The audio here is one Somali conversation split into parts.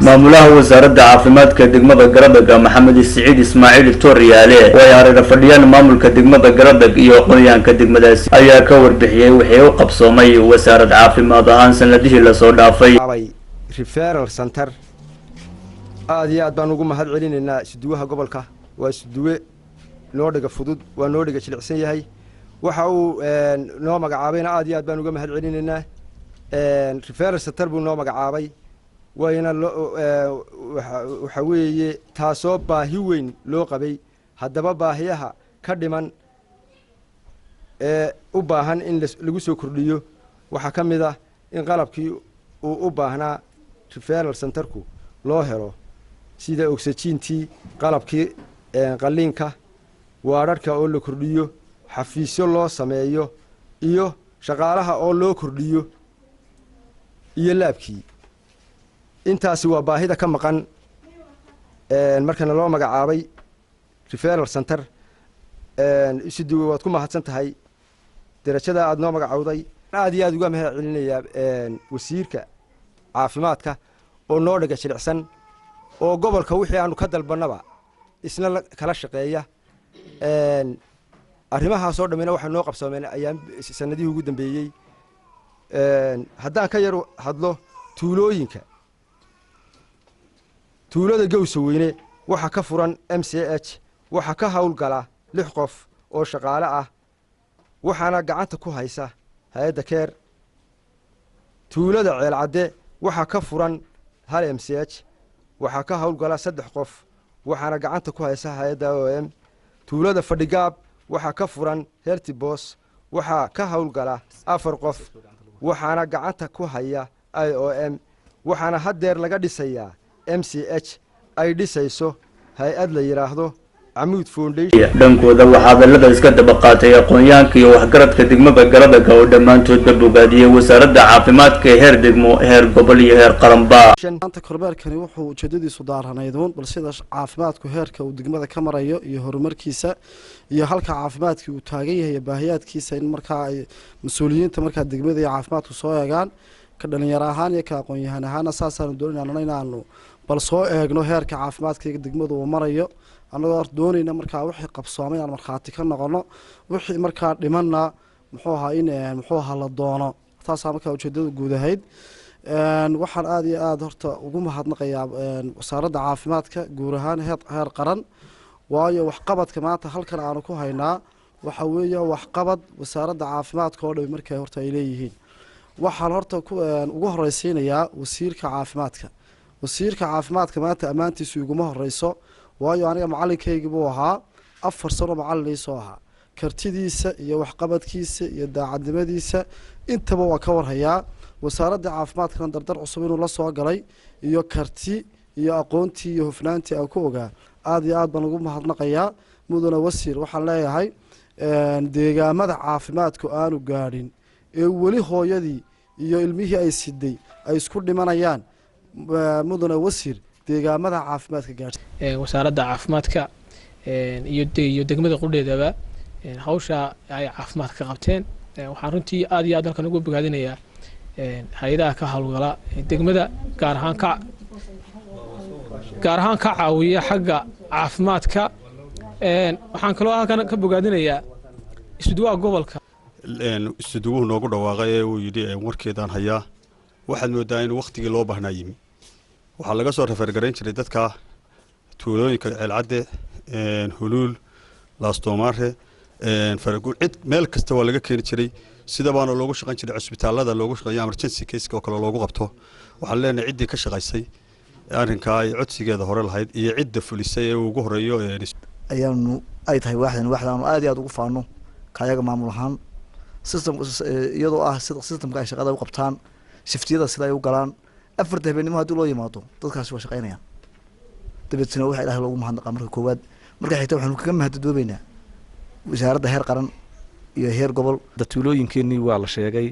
maamulaha wasaaradda caafimaadka degmada Garadeg Maxamed Saciid Ismaaciil Tooriyaale oo ay hareer fadhiyaan maamulka degmada Garadeg iyo aqoonyahanka degmadaasi ayaa ka warbixiyay wixii uu qabsoomay wasaaradda caafimaad ahaan sanadihii la soo dhaafay referral center aad iyo aad baan ugu mahad celinaynaa isduwaha gobolka waa isduwe noo dhiga fudud waa noo dhiga jilicsan yahay waxa uu noo magacaabayna aad iyo aad baan uga mahad celinaynaa referral center buu noo magacaabay wayna waxa weeye taasoo baahi weyn loo qabay haddaba baahiyaha ka dhiman u baahan in lagu soo kordhiyo waxa ka mid ah in qalabkii uu u baahnaa referral centerku loo helo sida oxygentii qalabkii qalliinka waararka oo la kordhiyo xafiisyo loo sameeyo iyo shaqaalaha oo loo kordhiyo iyo laabkii intaasi waa baahida ka maqan markana loo magacaabay referral center isuduwe waad ku mahadsan tahay darajada aad noo magacowday aad iyo aad uga mahad celinayaa wasiirka caafimaadka oo noo dhiga jilicsan oo gobolka wixii aanu ka dalbanaba isna kala shaqeeya arrimahaas oo dhamina waxa noo qabsoomeen ayaan sanadihii ugu dambeeyay haddaan ka yar hadlo tuulooyinka tuulada Gowsaweyne waxa ka furan MCH waxa ka hawlgala 6 qof oo shaqaale ah waxaana gacanta ku haysa hay'adda keer tuulada Ceelcade waxa ka furan hal MCH waxa ka hawlgala 3 qof waxaana gacanta ku haysa hay'adda OM tuulada Fadhigaab waxa ka furan Hertibos waxa ka hawlgala 4 qof waxaana gacanta ku haya IOM waxaana hadeer laga dhisayaa MCH ay dhisayso hay'ad la yiraahdo Amuud Foundation dhankooda waxa hadalada iska daba qaatay aqoonyahanka iyo waxgaradka degmada Garadeg oo dhamaantood bogaadiyay wasaaradda caafimaadka heer degmo heer gobol iyo heer qaranba maanta kormeerkani wuxuu ujeedadiisu daaranaydun bal sida caafimaadku heerka uu degmada ka marayo iyo horumarkiisa iyo halka caafimaadkii uu taagan yahay baahiyaadkiisa in marka ay mas'uuliyiinta marka degmada iyo caafimaadku soo eegaan ka dhalinyaro ahaan iyo ka aqoonyahan ahaan asaasaan doonaynaa inaanu bal soo eegno heerka caafimaadka degmadu uu marayo anagoo doonayna marka wixii qabsoomay aan marxaati ka noqono wixii marka dhimanna muxuu ahaa in muxuu ahaa la doono taas marka ujeedadu guud ahayd waxaan aad iyo aad horta ugu mahadnaqayaa wasaaradda caafimaadka guud ahaan heer qaran waayo wax qabadka maanta halkan aanu ku haynaa waxa weeye wax qabad wasaaradda caafimaadka oo dhan markay horta ay leeyihiin waxaan horta ugu horeysiinayaa wasiirka caafimaadka maanta amaantiisu iguma horeyso waayo aniga macallinkayga buu ahaa 4 sano macallin soo ahaa kartidiisa iyo waxqabadkiisa iyo daacadnimadiisa intaba waa ka warhayaa wasaaradda caafimaadka dardar cusub inuu la soo galay iyo karti iyo aqoontii iyo hufnaantii aan ku ogaa aad iyo aad baan ugu mahadnaqayaa mudane wasiir waxaan leeyahay deegaamada caafimaadku aanu gaadhin ee weli hooyadii iyo ilmihii ay siday ay isku dhimanayaan mudane wasiir deegaamada caafimaadka gaarsiin wasaaradda caafimaadka iyo degmada qudheedaba hawsha ay caafimaadka qabteen waxaan runtii aad iyo aad halkan ugu bogaadinayaa hay'adaha ka hawlgala degmada gaar ahaan ka caawiya xagga caafimaadka waxaan kaloo halkan ka bogaadinayaa isduwaha gobolka isduwuhu noogu dhawaaqay ee uu yidhi warkeedaan hayaa waxaad moodaa in waqtigii loo baahnaa yimi waxaa laga soo refergarayn jiray dadka tuulooyinka Ceelcade Huluul Laastoomare Faraguul cid meel kasta waa laga keeni jiray sida baana loogu shaqayn jiray cisbitaalada loogu shaqeeyo emergency case oo kale loogu qabto waxaan leenahay ciddii ka shaqaysay arrinka ay codsigeeda hore lahayd iyo cidda fulisay ee ugu horeeyo ayaanu ay tahay waxdan aad iyo aad ugu faano kayaga maamul ahaan system iyadoo ah systemka ay shaqada u qabtaan shiftiyada sida ay u galaan afarta habeenimo hadii loo yimaado dadkaasi waa shaqeynayaan dabadina waxa ilaahay loogu mahadnaqaa marka koowaad marka xigta waxaanu kaga mahadoobaynaa wasaaradda heer qaran iyo heer gobol tuulooyinkeennii waa la sheegay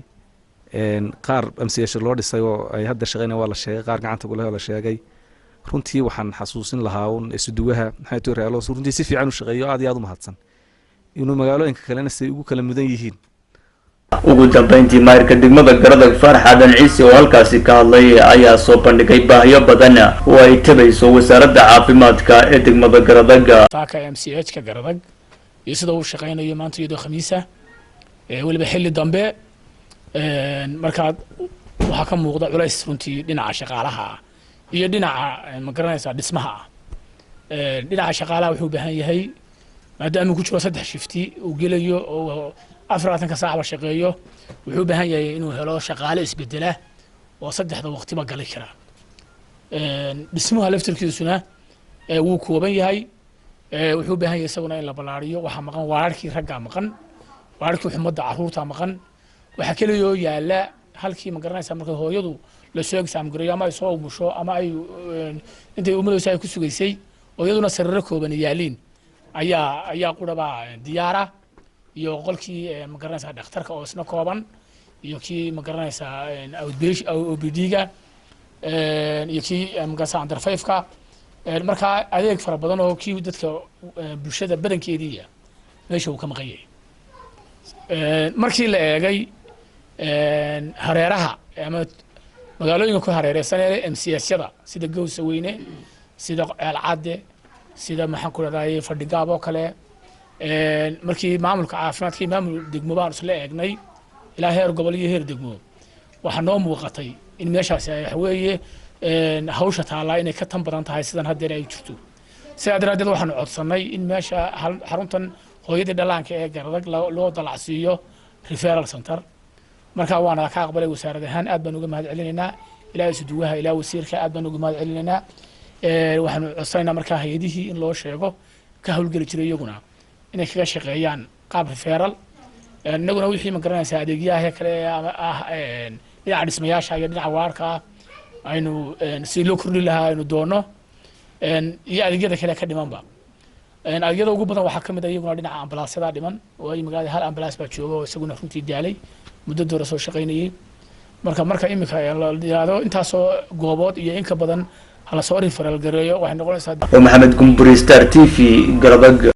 qaar MCH loo dhisay oo ay hadda shaqeynayaan waa la sheegay qaar gacanta ku leh la sheegay runtii waxaan xasuusin lahaa isduwaha maxay tuu reelo runtii si fiican u shaqeeyo aad iyo aad u mahadsan inuu magaalooyinka kalena si ugu kala mudan yihiin ugu dambeyntii maayirka degmada garadag faarax aadan ciise oo halkaasi ka hadlay ayaa soo bandhigay baahiyo badan oo ay tabayso wasaaradda caafimaadka ee degmada garadag taaka MCH ka garadag iyo sida uu shaqeynayo maanta iyadoo khamiisa waliba xilli dambe markaad waxa ka muuqda culays runtii dhinaca shaqaalaha iyo dhinaca ma garanaysaa dhismaha dhinaca shaqaalaha wuxuu u baahan yahay maadaama ku jiro 3 shifti uu gelayo oo 40 saac shaqeeyo wuxuu u baahan yahay inuu helo shaqaale isbedela oo 3 waqtiba gali kara dhismaha laftirkiisuna wuu kooban yahay wuxuu u baahan yahay isaguna in la balaariyo waxa maqan waararkii ragga maqan waararkii xumadda caruurta maqan waxa kaliya oo yaala halkii ma garanaysaa marka hooyadu la soo exam gareeyo ama ay soo umusho ama ay intay umadoosa ay ku sugaysay oo iyaduna sararo kooban yaaliin ayaa quraba diyaara iyo qolkii ma garanaysaa dhakhtarka oo isna kooban iyo kii ma garanaysaa OPD-ga iyo kii ma garanaysaa under 5-ka marka adeeg fara badan oo kii dadka bulshada badankeedii meesha uu ka maqan yahay markii la eegay hareeraha ama magaalooyinka ku hareeraysan ee MCH-yada sida Gowsa Weyne sida Alcade sida maxaan ku raadayay fadhigaab oo kale markii maamulka caafimaadka maamul degmo baan isla eegnay ilaa heer gobol iyo heer degmo waxa noo muuqatay in meeshaas ay weeye hawsha taala inay ka tan badan tahay sidan hadda ay jirto sidaa daraadeed waxaan codsanay in meesha xaruntan hooyada dhalaanka ee garadag loo dalacsiiyo referral center marka waana ka aqbalay wasaaradda ahaan aad baan uga mahad celinaynaa ilaa isuduwaha ilaa wasiirka aad baan uga mahad celinaynaa waxaan codsanayna markaa hay'adihii in loo sheego ka hawlgeli jiray iyaguna inay kaga shaqeeyaan qaab referral inaguna wixii ma garanaysaa adeegyaha kale dhinaca dhismayaasha iyo dhinaca waarka aynu si loo kordhi lahaa aynu doono iyo adeegyada kale ka dhimanba adeegyada ugu badan waxaa ka mid ah iyaguna dhinaca ambalaasyada dhiman oo ay magaalada hal ambalaas baa jooga oo isaguna runtii daalay muddo doora soo shaqeynayay marka imika la yiraahdo intaasoo goobood iyo in ka badan hala soo referral gareeyo waxay noqonaysaa Maxamed Gumburi Star TV Garadag